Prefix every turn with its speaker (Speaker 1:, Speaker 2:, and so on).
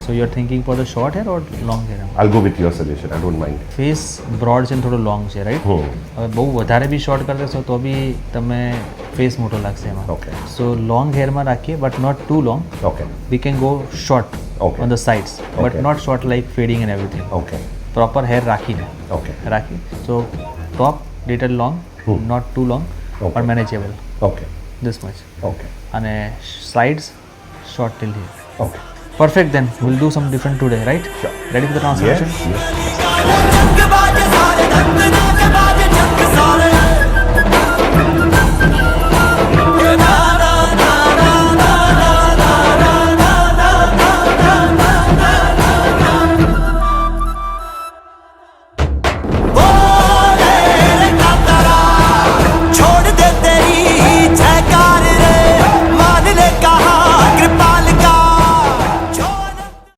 Speaker 1: So you're thinking for the short hair or long hair?
Speaker 2: I'll go with your suggestion. I don't mind.
Speaker 1: Face broad છે ને થોડો long છે right. હવે બહુ વધારે બી short કરી દેશો તો બી તમે ફેસ મોટો લાગશે એમાં.
Speaker 2: Okay.
Speaker 1: સો લોંગ હેરમાં રાખીએ but not too long.
Speaker 2: Okay.
Speaker 1: We can go short
Speaker 2: Okay.
Speaker 1: On the sides but
Speaker 2: Okay.
Speaker 1: Not short like fading and everything.
Speaker 2: Okay.
Speaker 1: Proper hair રાખીને
Speaker 2: Okay.
Speaker 1: રાખી. So top little long not too long
Speaker 2: Okay.
Speaker 1: પણ manageable
Speaker 2: Okay.
Speaker 1: This much.
Speaker 2: Okay.
Speaker 1: અને sides short till here.
Speaker 2: Okay.
Speaker 1: Perfect then. We'll do some different today, right?
Speaker 2: Sure.
Speaker 1: Ready for the
Speaker 2: Yes.
Speaker 1: transformation?
Speaker 2: Yes.